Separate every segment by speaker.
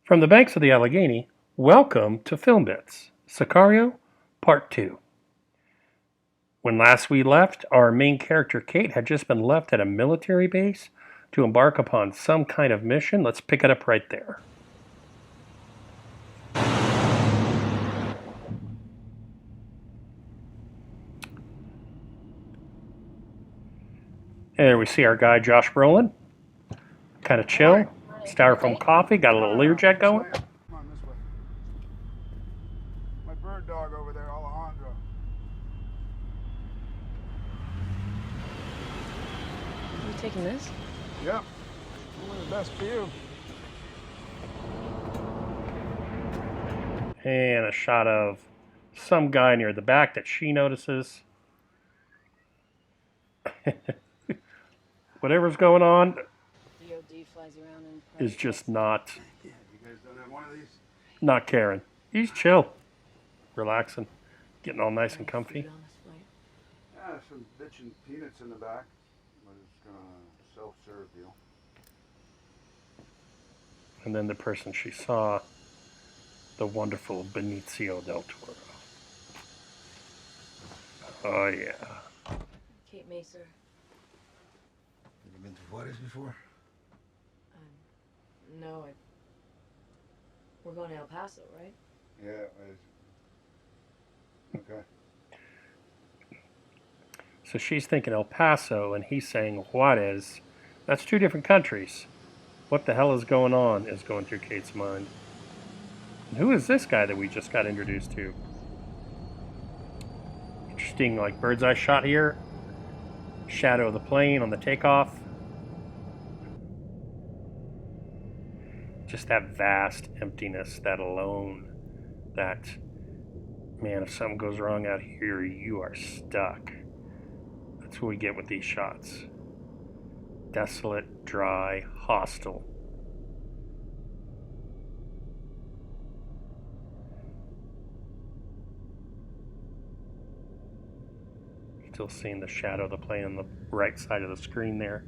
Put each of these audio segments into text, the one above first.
Speaker 1: From the banks of the Allegheny, welcome to Film Bits, Sicario, Part 2. When last we left, our main character Kate had just been left at a military base to embark upon some kind of mission. Let's pick it up right there. There we see our guy Josh Brolin, kind of chill, styrofoam coffee, got a little Learjet going.
Speaker 2: Come on this way. My bird dog over there, Alejandro.
Speaker 3: Are you taking this?
Speaker 2: Yep. One of the best for you.
Speaker 1: And a shot of some guy near the back that she notices. Whatever's going on
Speaker 3: DOD flies around in
Speaker 1: is just not
Speaker 2: Yeah, you guys don't have one of these?
Speaker 1: not caring. He's chill, relaxing, getting all nice and comfy.
Speaker 3: Food on this flight.
Speaker 2: Yeah, some bitchin' peanuts in the back, but it's gonna self-serve deal.
Speaker 1: And then the person she saw, the wonderful Benicio del Toro. Oh yeah.
Speaker 3: Kate Macer.
Speaker 2: Have you been to Juarez before?
Speaker 3: No, we're going to El Paso, right?
Speaker 2: Yeah, okay.
Speaker 1: So she's thinking El Paso and he's saying Juarez. That's two different countries. What the hell is going on is going through Kate's mind. And who is this guy that we just got introduced to? Interesting, like bird's eye shot here. Shadow of the plane on the takeoff. Just that vast emptiness, that alone, that, man, if something goes wrong out here, you are stuck. That's what we get with these shots. Desolate, dry, hostile. Still seeing the shadow of the plane on the right side of the screen there.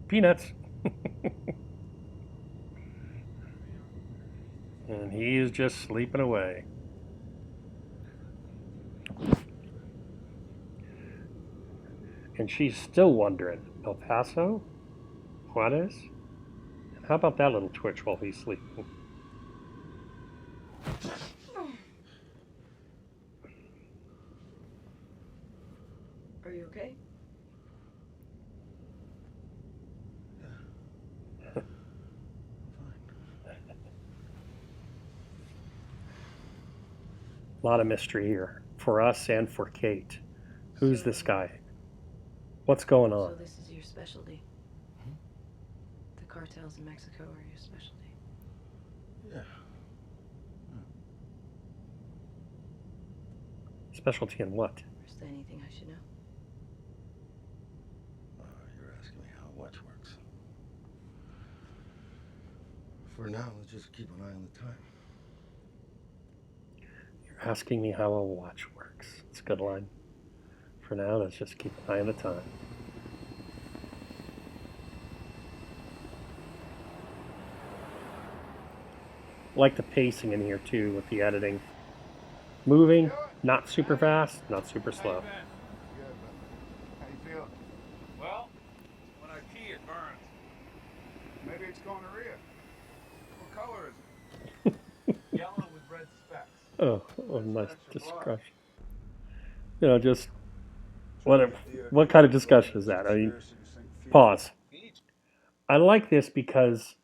Speaker 1: Peanuts. And he is just sleeping away. And she's still wondering, El Paso? Juarez? How about that little twitch while he's sleeping?
Speaker 3: Are you okay?
Speaker 1: A lot of mystery here for us and for Kate. Who's this guy? What's going
Speaker 3: So
Speaker 1: on?
Speaker 3: this is your specialty? The cartels in Mexico are your specialty?
Speaker 2: Yeah.
Speaker 1: Specialty in what?
Speaker 3: Is there anything I should know?
Speaker 2: You're asking me how a watch works. For now, let's just keep an eye on the time.
Speaker 1: You're asking me how a watch works. It's a good line. For now, let's just keep an eye on the time. Like the pacing in here too with the editing. Moving, not super fast, not super slow.
Speaker 2: Good, but how you feel?
Speaker 4: Well, when I pee, it burns.
Speaker 2: Maybe it's gonorrhea. What color is it?
Speaker 4: Yellow with red specks.
Speaker 1: Oh, nice discussion. You know, just what kind of discussion is that? I mean, pause. I like this because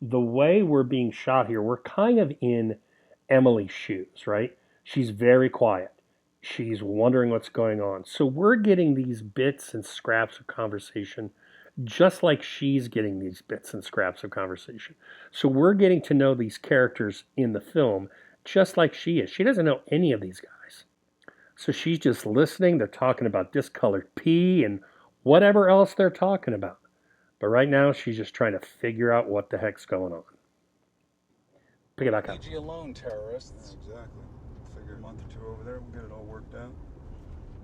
Speaker 1: the way we're being shot here, we're kind of in Emily's shoes, right? She's very quiet. She's wondering what's going on. So we're getting these bits and scraps of conversation just like she's getting these bits and scraps of conversation. So we're getting to know these characters in the film just like she is. She doesn't know any of these guys. So she's just listening. They're talking about discolored pee and whatever else they're talking about. But right now, she's just trying to figure out what the heck's going on. Pick it back up.
Speaker 4: Leave you alone, terrorists.
Speaker 2: Exactly. Figure a month or two over there, we'll get it all worked out.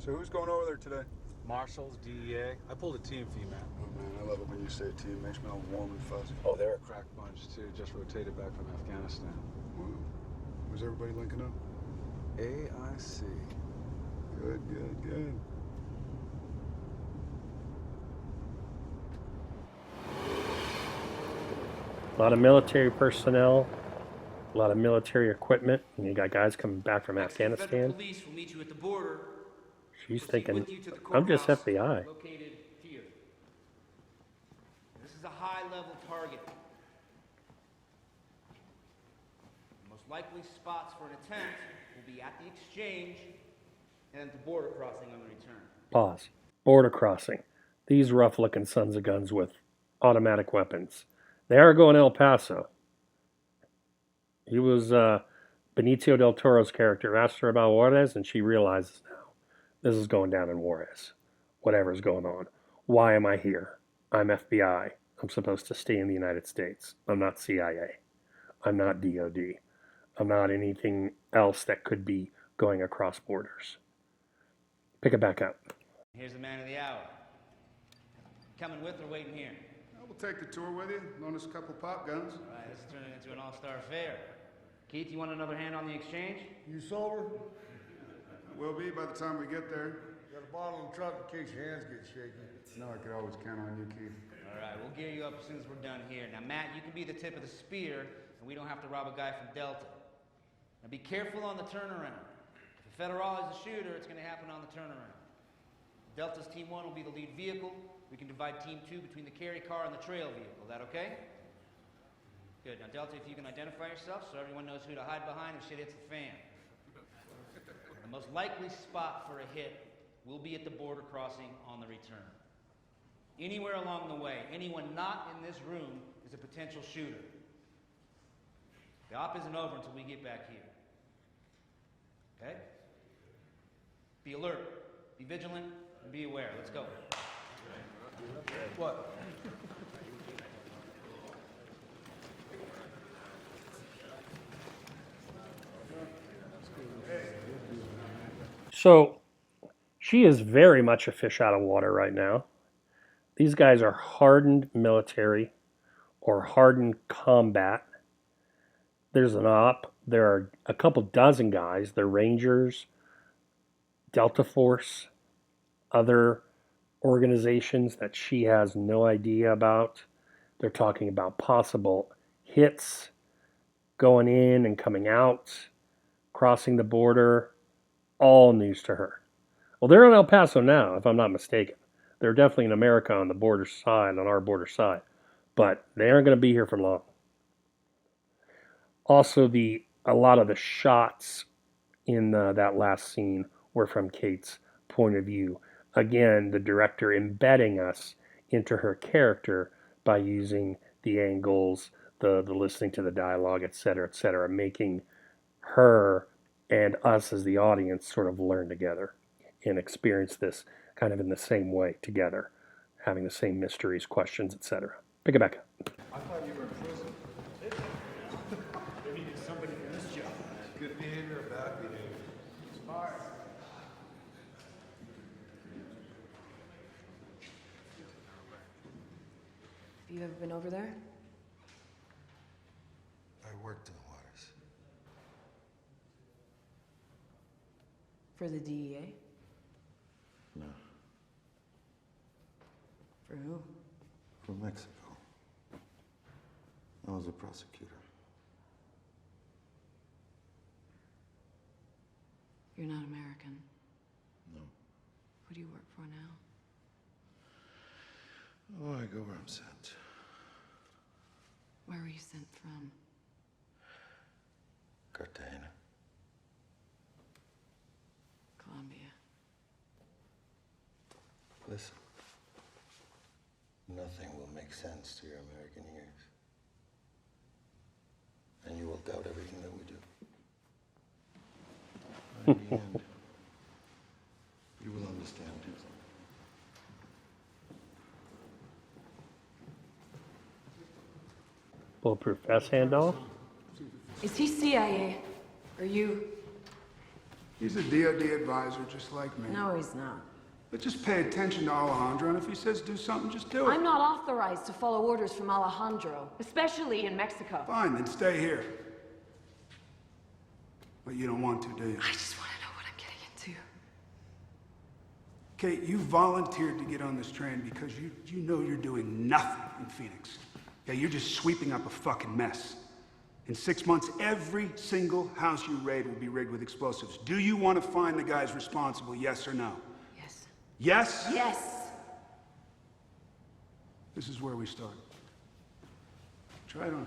Speaker 2: So who's going over there today?
Speaker 4: Marshals, DEA. I pulled a team for you, man.
Speaker 2: Oh man, I love it when you say team. Makes me all warm and fuzzy.
Speaker 4: Oh, they're a crack bunch, too. Just rotated back from Afghanistan.
Speaker 2: Wow. Was everybody linking up?
Speaker 4: AIC.
Speaker 2: Good, good, good.
Speaker 1: A lot of military personnel, a lot of military equipment, and you got guys coming back from Afghanistan.
Speaker 5: Police will meet you at the border.
Speaker 1: She's
Speaker 5: Proceed
Speaker 1: thinking,
Speaker 5: with you to the
Speaker 1: I'm just
Speaker 5: courthouse
Speaker 1: FBI.
Speaker 5: Located here. This is a high-level target. The most likely spots for an attempt will be at the exchange and the border crossing on the return.
Speaker 1: Pause. Border crossing. These rough-looking sons of guns with automatic weapons. They are going El Paso. He was Benicio del Toro's character asked her about Juarez, and she realizes now this is going down in Juarez. Whatever's going on. Why am I here? I'm FBI. I'm supposed to stay in the United States. I'm not CIA. I'm not DOD. I'm not anything else that could be going across borders. Pick it back up.
Speaker 5: Here's the man of the hour. Coming with or waiting here?
Speaker 2: We'll take the tour with you. Loan us a couple pop guns.
Speaker 5: All right, this is turning into an all-star affair. Keith, you want another hand on the exchange?
Speaker 6: You sober?
Speaker 2: Will be by the time we get there.
Speaker 6: Got a bottle in the truck in case your hands get shaky.
Speaker 2: No, I could always count on you, Keith.
Speaker 5: All right, we'll gear you up as soon as we're done here. Now, Matt, you can be the tip of the spear, and we don't have to rob a guy from Delta. Now, be careful on the turnaround. If Federal is the shooter, it's going to happen on the turnaround. Delta's Team 1 will be the lead vehicle. We can divide Team 2 between the carry car and the trail vehicle. That okay? Good. Now, Delta, if you can identify yourself so everyone knows who to hide behind if shit hits the fan. The most likely spot for a hit will be at the border crossing on the return. Anywhere along the way, anyone not in this room is a potential shooter. The op isn't over until we get back here. Okay? Be alert, be vigilant, and be aware. Let's go.
Speaker 6: What?
Speaker 1: So, she is very much a fish out of water right now. These guys are hardened military or hardened combat. There's an op. There are a couple dozen guys. They're Rangers, Delta Force, other organizations that she has no idea about. They're talking about possible hits going in and coming out, crossing the border, all news to her. Well, they're in El Paso now, if I'm not mistaken. They're definitely in America on the border side, on our border side. But they aren't going to be here for long. Also, a lot of the shots in that last scene were from Kate's point of view. Again, the director embedding us into her character by using the angles, the listening to the dialogue, etc., making her and us as the audience sort of learn together and experience this kind of in the same way together, having the same mysteries, questions, etc. Pick it back up.
Speaker 6: I thought you were in prison. They needed somebody for this job. Good behavior or bad behavior? Smart.
Speaker 3: Have you ever been over there?
Speaker 6: I worked in the waters.
Speaker 3: For the DEA?
Speaker 6: No,
Speaker 3: For who?
Speaker 6: from Mexico. I was a prosecutor.
Speaker 3: You're not American.
Speaker 6: No.
Speaker 3: Who do you work for now?
Speaker 6: Oh, I go where I'm sent.
Speaker 3: Where were you sent from?
Speaker 6: Cartagena.
Speaker 3: Colombia.
Speaker 6: Listen. Nothing will make sense to your American ears. And you will doubt everything that we do. But in the end, you will understand.
Speaker 1: Bulletproof vest handoff.
Speaker 3: Is he CIA? Or you?
Speaker 2: He's a DOD advisor just like me.
Speaker 7: No, he's not.
Speaker 2: But just pay attention to Alejandro, and if he says do something, just do it.
Speaker 7: I'm not authorized to follow orders from Alejandro, especially in Mexico.
Speaker 2: Fine, then stay here. But you don't want to, do you?
Speaker 7: I just want to know what I'm getting into.
Speaker 2: Kate, you volunteered to get on this train because you know you're doing nothing in Phoenix. Okay, you're just sweeping up a fucking mess. In 6 months, every single house you raid will be rigged with explosives. Do you want to find the guys responsible, yes or no?
Speaker 7: Yes.
Speaker 2: Yes?
Speaker 7: Yes!
Speaker 2: This is where we start. Try it on.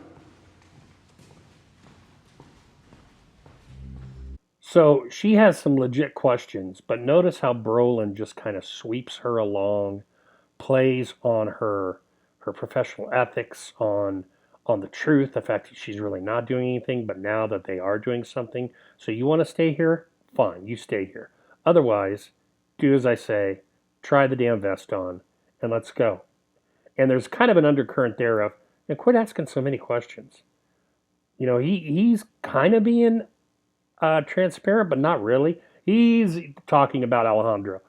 Speaker 1: So she has some legit questions, but notice how Brolin just kind of sweeps her along, plays on her professional ethics, on the truth, the fact that she's really not doing anything, but now that they are doing something. So you want to stay here? Fine, you stay here. Otherwise, do as I say, try the damn vest on, and let's go. And there's kind of an undercurrent there of, and quit asking so many questions. You know, he's kind of being transparent, but not really. He's talking about Alejandro,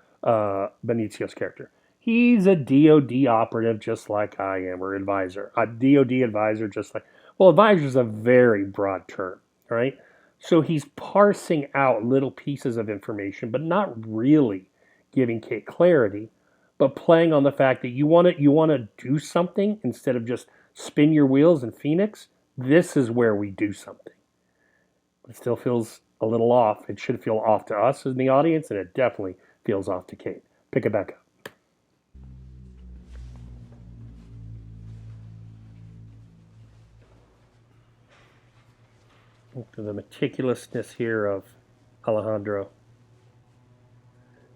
Speaker 1: Benicio's character. He's a DOD operative just like I am, or advisor. A DOD advisor just like... Well, advisor is a very broad term, right? So he's parsing out little pieces of information, but not really giving Kate clarity, but playing on the fact that you want to do something instead of just spin your wheels in Phoenix. This is where we do something. It still feels a little off. It should feel off to us in the audience, and it definitely feels off to Kate. Pick it back up. The meticulousness here of Alejandro.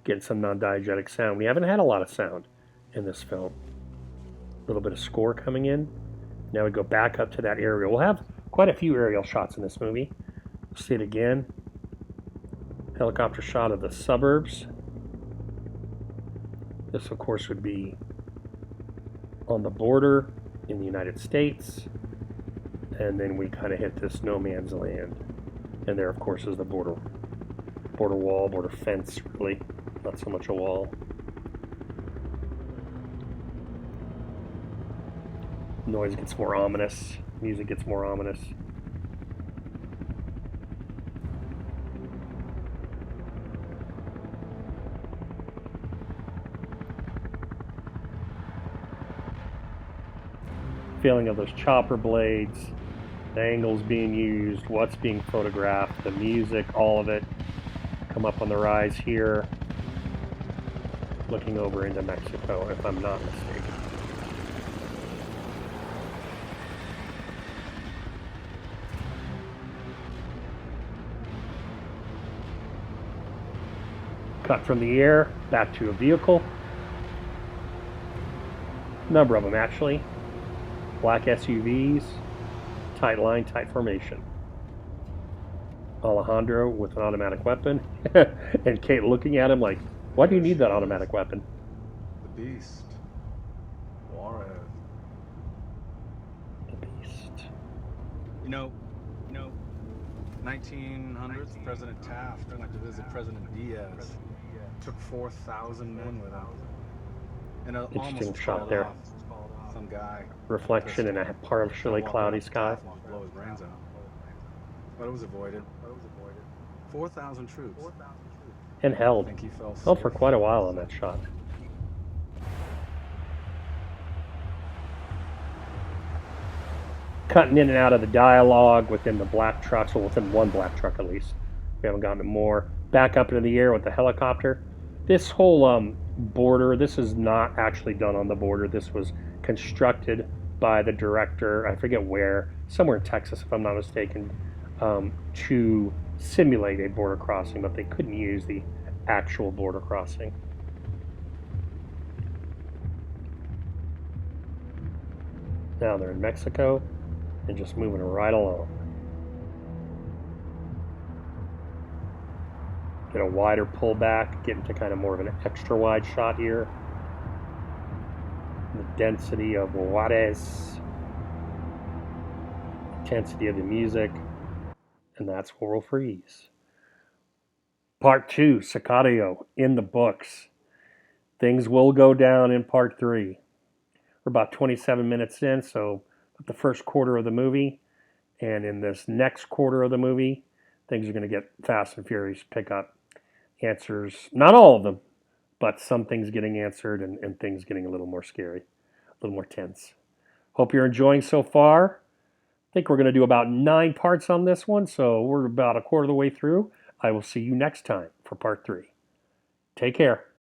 Speaker 1: Getting some non-diegetic sound. We haven't had a lot of sound in this film. A little bit of score coming in. Now we go back up to that aerial. We'll have quite a few aerial shots in this movie. See it again. Helicopter shot of the suburbs. This, of course, would be on the border in the United States. And then we kind of hit this no man's land. And there, of course, is the border wall, border fence, really. Not so much a wall. Noise gets more ominous. Music gets more ominous. Feeling of those chopper blades, the angles being used, what's being photographed, the music, all of it. Come up on the rise here, looking over into Mexico, if I'm not mistaken. Cut from the air, back to a vehicle. Number of them, actually. Black SUVs, tight line, tight formation. Alejandro with an automatic weapon, and Kate looking at him like, why do you need that automatic weapon?
Speaker 4: The Beast. Juarez.
Speaker 1: The Beast.
Speaker 4: You know, 1900s, President Taft went to visit President Diaz. Took 4,000 men with him. And
Speaker 1: Interesting shot there.
Speaker 4: Some guy.
Speaker 1: Reflection in a partially cloudy sky.
Speaker 4: Blow his brains out. But it was avoided. 4,000 troops.
Speaker 1: And held.
Speaker 4: I think he fell
Speaker 1: Held for quite a while on that shot. Cutting in and out of the dialogue within the black trucks, or within one black truck at least. We haven't gotten more. Back up into the air with the helicopter. This whole border, this is not actually done on the border. This was constructed by the director, I forget where, somewhere in Texas if I'm not mistaken, to simulate a border crossing, but they couldn't use the actual border crossing. Now they're in Mexico and just moving right along. Get a wider pullback, get into kind of more of an extra wide shot here. The density of Juarez, intensity of the music, and that's where we'll freeze. Part 2, Sicario, in the books. Things will go down in part 3. We're about 27 minutes in, so the first quarter of the movie. And in this next quarter of the movie, things are going to get fast and furious, pick up answers. Not all of them, but some things getting answered and things getting a little more scary, a little more tense. Hope you're enjoying so far. I think we're going to do about 9 parts on this one, so we're about a quarter of the way through. I will see you next time for part 3. Take care.